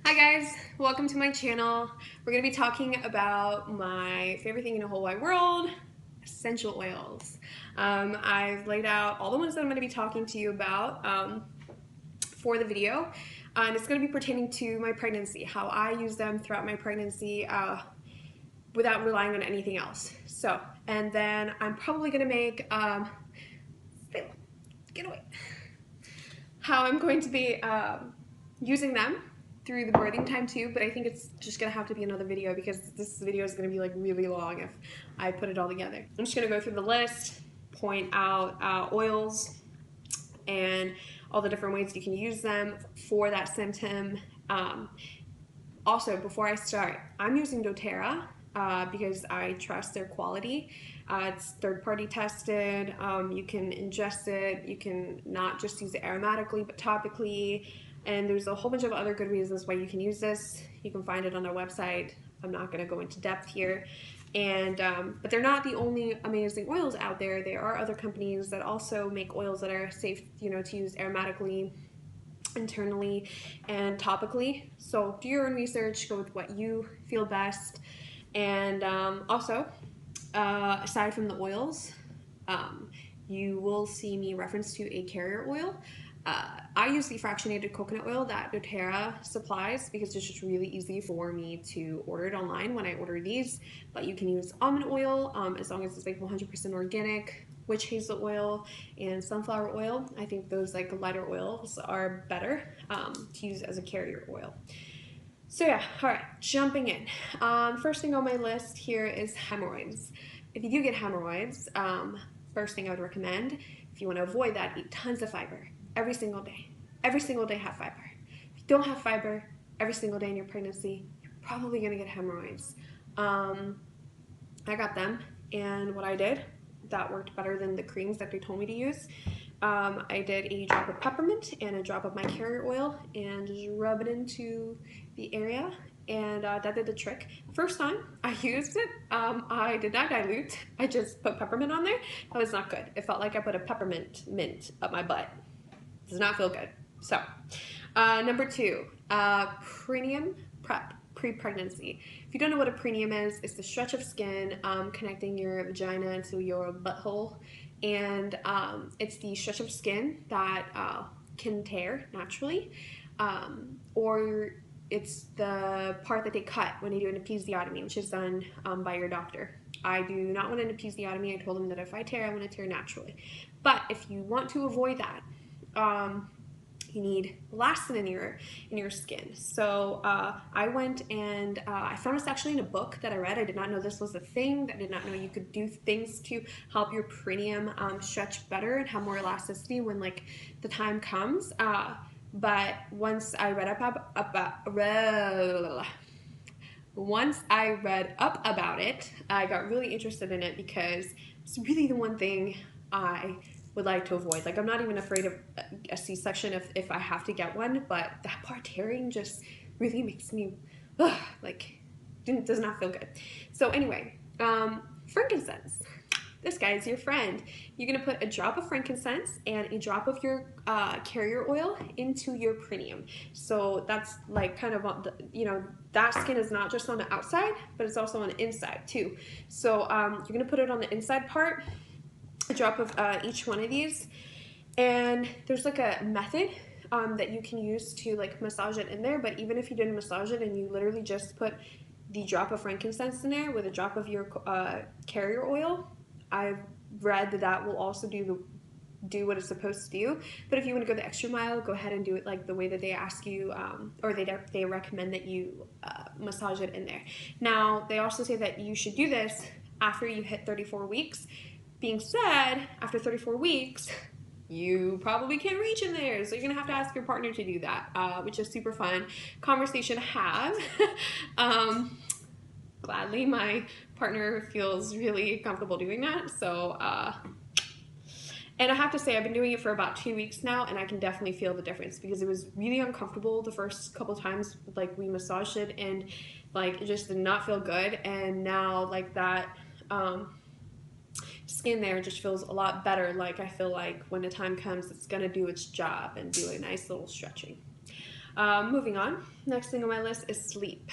Hi guys, welcome to my channel. We're going to be talking about my favorite thing in the whole wide world, essential oils. I've laid out all the ones that I'm going to be talking to you about for the video, and it's going to be pertaining to my pregnancy, how I use them throughout my pregnancy without relying on anything else. So, and then I'm probably going to make, get away, how I'm going to be using them through the birthing time too, but I think it's just gonna have to be another video because this video is gonna be like really long if I put it all together. I'm just gonna go through the list, point out oils and all the different ways you can use them for that symptom. Also, before I start, I'm using doTerra because I trust their quality. It's third-party tested. You can ingest it. You can not just use it aromatically, but topically. And there's a whole bunch of other good reasons why you can use this. You can find it on their website. I'm not going to go into depth here. And but they're not the only amazing oils out there. There are other companies that also make oils that are safe, to use aromatically, internally, and topically. So do your own research. Go with what you feel best. And also, aside from the oils, you will see me reference to a carrier oil. I use the fractionated coconut oil that doTerra supplies because it's just really easy for me to order it online when I order these. But you can use almond oil as long as it's like 100% organic, witch hazel oil, and sunflower oil. I think those like lighter oils are better to use as a carrier oil. So yeah, all right, jumping in. First thing on my list here is hemorrhoids. If you do get hemorrhoids, first thing I would recommend, if you want to avoid that, eat tons of fiber every single day. Every single day have fiber. If you don't have fiber every single day in your pregnancy, you're probably going to get hemorrhoids. I got them, and what I did, that worked better than the creams that they told me to use. I did a drop of peppermint and a drop of my carrier oil and just rub it into the area, and that did the trick. First time I used it, I did not dilute. I just put peppermint on there. That was not good. It felt like I put a peppermint mint up my butt. Does not feel good. So, number two, perineum prep, pre-pregnancy. If you don't know what a perineum is, it's the stretch of skin connecting your vagina to your butthole, and it's the stretch of skin that can tear naturally, or it's the part that they cut when they do an episiotomy, which is done by your doctor. I do not want an episiotomy. I told them that if I tear, I want to tear naturally. But if you want to avoid that, you need elastin in your skin. So I went and I found this actually in a book that I read. I did not know this was a thing. I did not know you could do things to help your perineum stretch better and have more elasticity when like the time comes. But once I read once I read up about it, I got really interested in it because it's really the one thing I would like to avoid. Like, I'm not even afraid of a C-section if I have to get one, but that part tearing just really makes me, does not feel good. So anyway, frankincense. This guy is your friend. You're gonna put a drop of frankincense and a drop of your carrier oil into your perineum. So that's like kind of, that skin is not just on the outside, but it's also on the inside too. So you're gonna put it on the inside part, a drop of each one of these, and there's like a method that you can use to like massage it in there. But even if you didn't massage it and you literally just put the drop of frankincense in there with a drop of your carrier oil, I've read that will also do what it's supposed to do. But if you want to go the extra mile, go ahead and do it like the way that they ask you, or they recommend that you massage it in there. Now, they also say that you should do this after you hit 34 weeks. Being said, after 34 weeks, you probably can't reach in there, so you're gonna have to ask your partner to do that, which is super fun conversation to have. Gladly, my partner feels really comfortable doing that. So, and I have to say, I've been doing it for about 2 weeks now, and I can definitely feel the difference because it was really uncomfortable the first couple times, like we massaged it, and like it just did not feel good. And now, like that. Skin there just feels a lot better. Like I feel like when the time comes, it's gonna do its job and do a nice little stretching. Moving on, next thing on my list is sleep.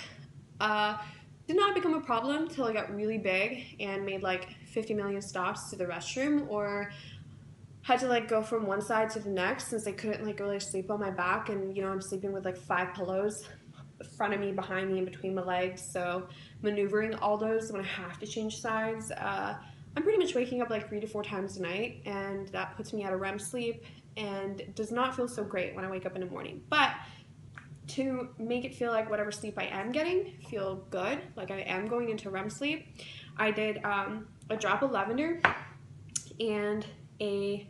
Did not become a problem till I got really big and made like 50 million stops to the restroom, or had to like go from one side to the next since I couldn't like really sleep on my back, and I'm sleeping with like 5 pillows in front of me, behind me, and between my legs, so maneuvering all those when I have to change sides. I'm pretty much waking up like 3 to 4 times a night, and that puts me out of REM sleep and does not feel so great when I wake up in the morning. But to make it feel like whatever sleep I am getting feel good, like I am going into REM sleep, I did a drop of lavender and a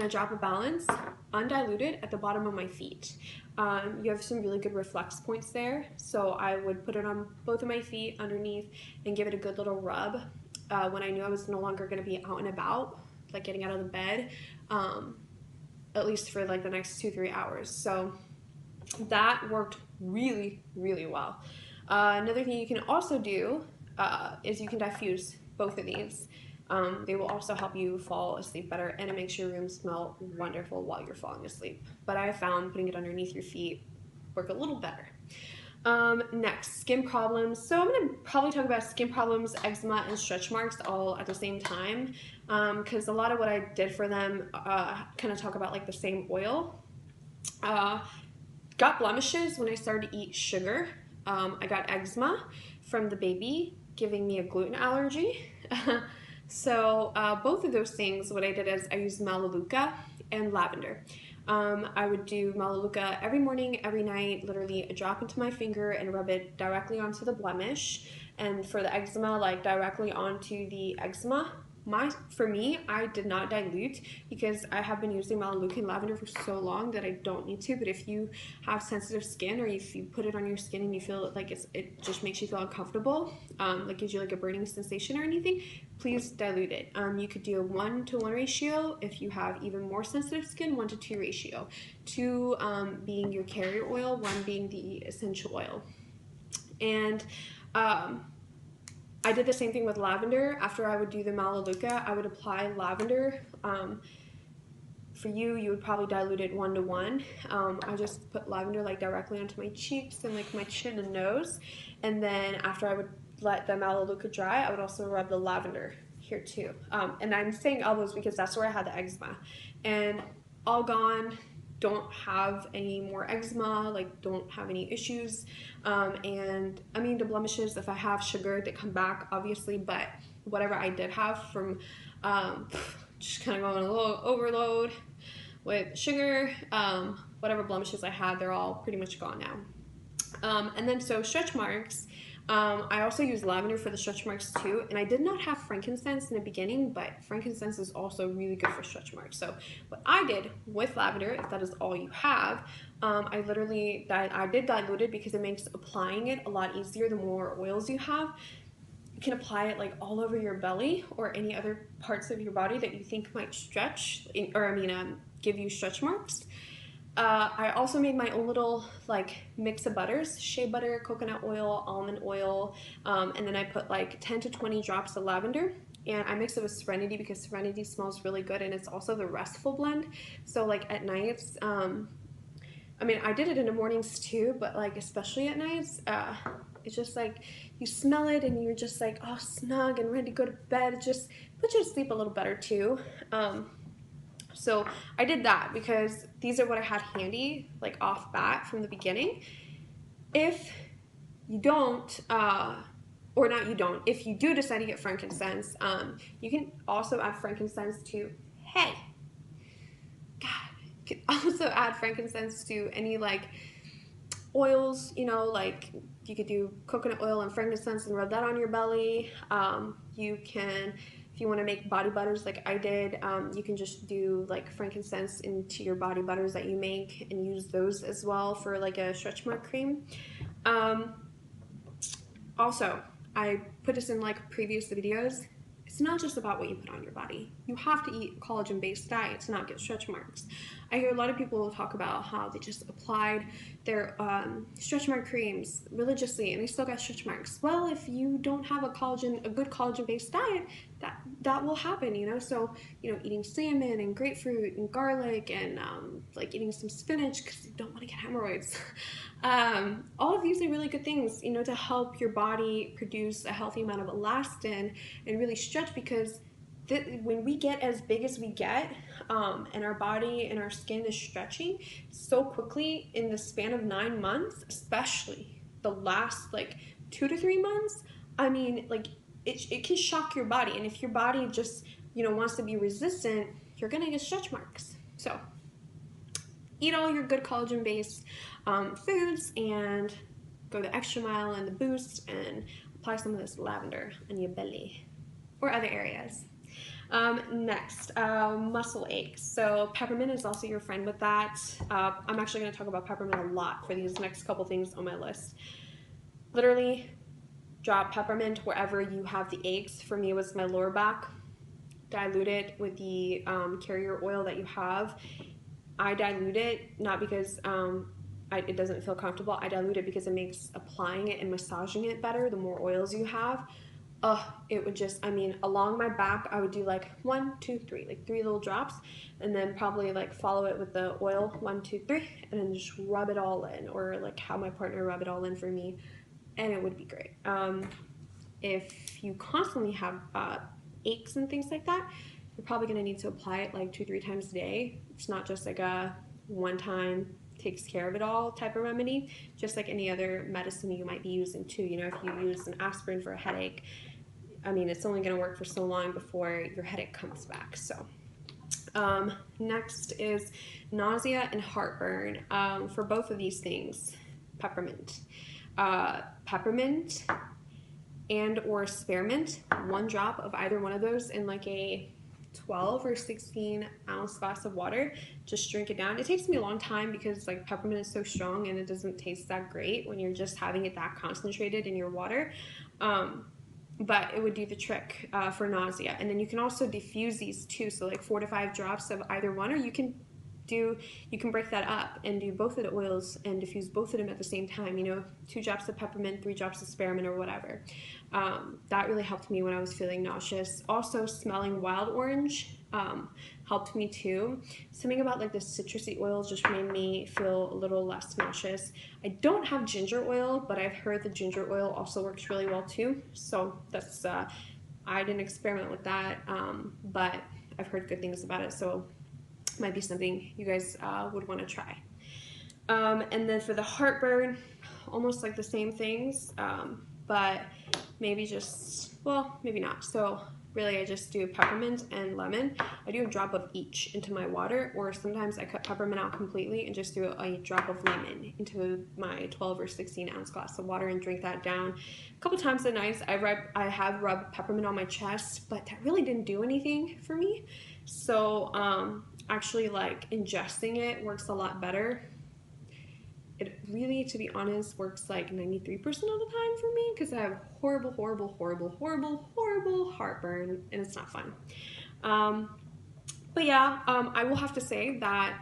drop of balance, undiluted, at the bottom of my feet. You have some really good reflex points there, so I would put it on both of my feet underneath and give it a good little rub when I knew I was no longer going to be out and about, like getting out of the bed, at least for like the next 2-3 hours. So that worked really, really well. Another thing you can also do is you can diffuse both of these. They will also help you fall asleep better, and it makes your room smell wonderful while you're falling asleep. But I have found putting it underneath your feet work a little better. Next, skin problems. So I'm going to probably talk about skin problems, eczema, and stretch marks all at the same time, because a lot of what I did for them kind of talk about like the same oil. Got blemishes when I started to eat sugar. I got eczema from the baby giving me a gluten allergy. So both of those things, what I did is I used Melaleuca and lavender. I would do Melaleuca every morning, every night, literally a drop into my finger and rub it directly onto the blemish. And for the eczema, like directly onto the eczema. For me, I did not dilute because I have been using Melaleuca and lavender for so long that I don't need to. But if you have sensitive skin, or if you put it on your skin and you feel like it just makes you feel uncomfortable, like gives you like a burning sensation or anything, please dilute it. You could do a 1-to-1 ratio. If you have even more sensitive skin, 1-to-2 ratio. 2 being your carrier oil, 1 being the essential oil. And I did the same thing with lavender. After I would do the Melaleuca, I would apply lavender. For you would probably dilute it 1-to-1. I just put lavender like directly onto my cheeks and like my chin and nose. And then after I would let the Melaleuca dry, I would also rub the lavender here too. And I'm saying elbows because that's where I had the eczema. And all gone. Don't have any more eczema, like don't have any issues. And I mean, the blemishes, if I have sugar, they come back obviously, but whatever I did have from just kind of going a little overload with sugar, whatever blemishes I had, they're all pretty much gone now. And then so stretch marks, I also use lavender for the stretch marks too, and I did not have frankincense in the beginning, but frankincense is also really good for stretch marks. So what I did with lavender, if that is all you have, I did dilute it because it makes applying it a lot easier the more oils you have. You can apply it like all over your belly or any other parts of your body that you think might stretch, give you stretch marks. I also made my own little like mix of butters, shea butter, coconut oil, almond oil, and then I put like 10 to 20 drops of lavender, and I mix it with Serenity because Serenity smells really good, and it's also the restful blend. So like at nights, I did it in the mornings too, but like especially at nights, it's just like you smell it and you're just like all snug and ready to go to bed. It just puts you to sleep a little better too. So I did that because these are what I had handy, like off bat from the beginning. If you don't, if you do decide to get frankincense, you can also add frankincense to, you can also add frankincense to any like oils, like you could do coconut oil and frankincense and rub that on your belly. You can, if you want to make body butters like I did, you can just do like frankincense into your body butters that you make and use those as well for like a stretch mark cream. Also, I put this in like previous videos. It's not just about what you put on your body. You have to eat a collagen-based diet to not get stretch marks. I hear a lot of people talk about how they just applied their stretch mark creams religiously, and they still got stretch marks. Well, if you don't have a good collagen-based diet, that will happen, you know. So, you know, eating salmon and grapefruit and garlic and like eating some spinach because you don't want to get hemorrhoids. All of these are really good things, you know, to help your body produce a healthy amount of elastin and really stretch, because when we get as big as we get, and our body and our skin is stretching so quickly in the span of 9 months, especially the last like 2 to 3 months, I mean, like it can shock your body. And if your body just, you know, wants to be resistant, you're gonna get stretch marks. So eat all your good collagen-based foods and go the extra mile and the boost and apply some of this lavender on your belly or other areas. Next, muscle aches. So peppermint is also your friend with that. I'm actually going to talk about peppermint a lot for these next couple things on my list. Literally, drop peppermint wherever you have the aches. For me, it was my lower back. Dilute it with the carrier oil that you have. I dilute it not because it doesn't feel comfortable. I dilute it because it makes applying it and massaging it better the more oils you have. It would just, I mean, along my back, I would do like 1, 2, 3, like 3 little drops, and then probably like follow it with the oil, 1, 2, 3, and then just rub it all in, or like have my partner rub it all in for me, and it would be great. If you constantly have aches and things like that, you're probably going to need to apply it like 2, 3 times a day. It's not just like a one-time takes care of it all type of remedy, just like any other medicine you might be using too. You know, if you use an aspirin for a headache, I mean, it's only going to work for so long before your headache comes back. So next is nausea and heartburn. For both of these things, peppermint and or spearmint, 1 drop of either one of those in like a 12 or 16 ounce glass of water. Just drink it down. It takes me a long time because like peppermint is so strong and it doesn't taste that great when you're just having it that concentrated in your water. But it would do the trick for nausea. And then you can also diffuse these too. So like 4 to 5 drops of either one, or you can break that up and do both of the oils and diffuse both of them at the same time, you know, 2 drops of peppermint, 3 drops of spearmint or whatever. That really helped me when I was feeling nauseous. Also, smelling wild orange helped me too. Something about like the citrusy oils just made me feel a little less nauseous. I don't have ginger oil, but I've heard the ginger oil also works really well too. So that's, I didn't experiment with that, but I've heard good things about it. So might be something you guys would want to try. And then for the heartburn, almost like the same things, but maybe just, well, maybe not. So really I just do peppermint and lemon. I do a drop of each into my water, or sometimes I cut peppermint out completely and just do a drop of lemon into my 12 or 16 ounce glass of water and drink that down. A couple times a night I have rubbed peppermint on my chest, but that really didn't do anything for me. So actually like ingesting it works a lot better. It really, to be honest, works like 93% of the time for me because I have horrible heartburn and it's not fun. But yeah, I will have to say that,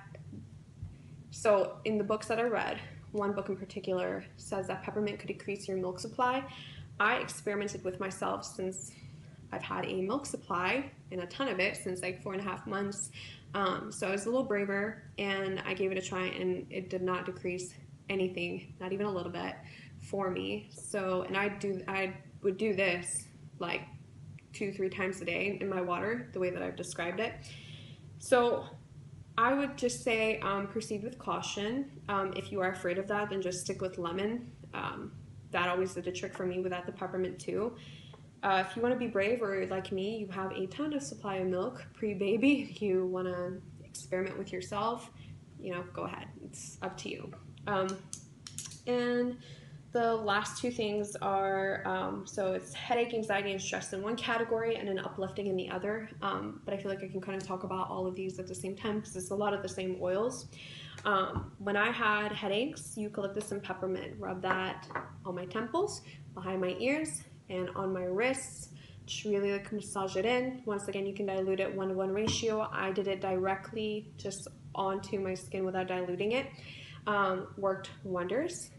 so in the books that I read, one book in particular says that peppermint could decrease your milk supply. I experimented with myself since I've had a milk supply, and a ton of it, since like 4.5 months. So I was a little braver and I gave it a try, and it did not decrease anything, not even a little bit, for me. So, and I would do this like 2-3 times a day in my water, the way that I've described it. So I would just say proceed with caution. If you are afraid of that, then just stick with lemon. That always did a trick for me without the peppermint too. If you want to be brave, or like me, you have a ton of supply of milk pre-baby, you want to experiment with yourself, you know, go ahead. It's up to you. And the last 2 things are, so it's headache, anxiety, and stress in one category, and then uplifting in the other. But I feel like I can kind of talk about all of these at the same time because it's a lot of the same oils. When I had headaches, eucalyptus and peppermint, rub that on my temples, behind my ears, and on my wrists. Just really like massage it in. Once again, you can dilute it 1-to-1 ratio. I did it directly just onto my skin without diluting it. worked wonders.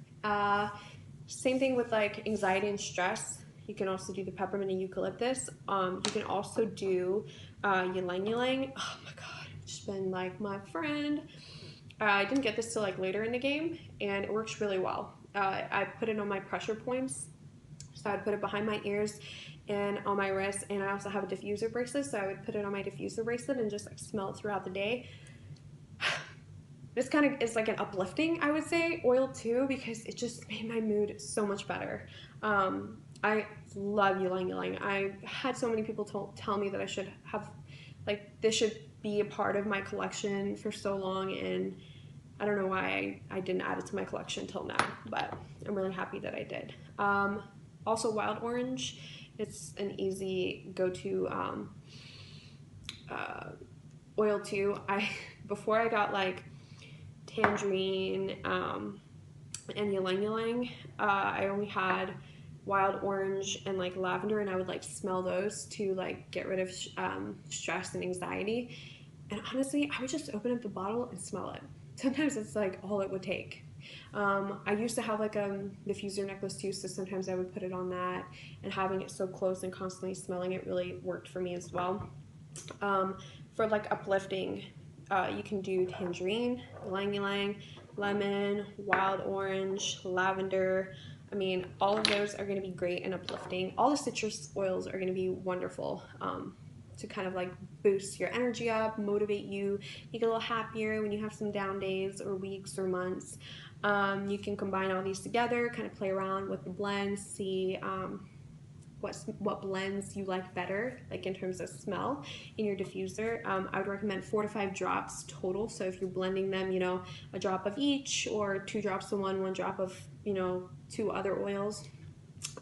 Same thing with like anxiety and stress. You can also do the peppermint and eucalyptus. You can also do ylang ylang. Oh my god, it's been like my friend. I didn't get this till like later in the game, and it works really well. I put it on my pressure points, so I'd put it behind my ears and on my wrist, and I also have a diffuser bracelet, so I would put it on my diffuser bracelet and just like smell it throughout the day. This kind of is like an uplifting, I would say, oil too, because it just made my mood so much better. I love ylang ylang. I had so many people tell me that I should have, like, this should be a part of my collection for so long, and I don't know why I didn't add it to my collection till now, but I'm really happy that I did. Also, wild orange. It's an easy go-to oil too. Before I got like tangerine and ylang ylang, I only had wild orange and like lavender, and I would like smell those to like get rid of stress and anxiety. And honestly, I would just open up the bottle and smell it. Sometimes it's like all it would take. I used to have like a diffuser necklace too, so sometimes I would put it on that, and having it so close and constantly smelling it really worked for me as well. For like uplifting, you can do tangerine, ylang ylang, lemon, wild orange, lavender. I mean, all of those are going to be great and uplifting. All the citrus oils are going to be wonderful to kind of like boost your energy up, motivate you, make it a little happier when you have some down days or weeks or months. You can combine all these together, kind of play around with the blends, see what blends you like better, like in terms of smell in your diffuser. I would recommend 4 to 5 drops total. So if you're blending them, you know, a drop of each, or 2 drops of one drop of, you know, 2 other oils.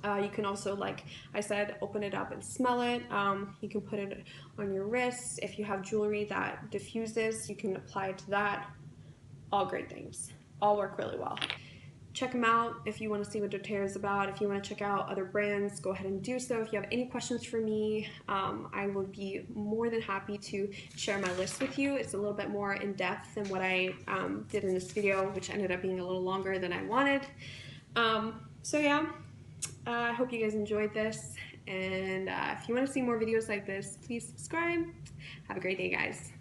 You can also, like I said, open it up and smell it. You can put it on your wrists. If you have jewelry that diffuses, you can apply it to that. All great things. All work really well. Check them out if you want to see what doTerra is about. If you want to check out other brands, go ahead and do so. If you have any questions for me, I would be more than happy to share my list with you. It's a little bit more in depth than what I did in this video, which ended up being a little longer than I wanted. So yeah, I hope you guys enjoyed this. And if you want to see more videos like this, please subscribe. Have a great day, guys.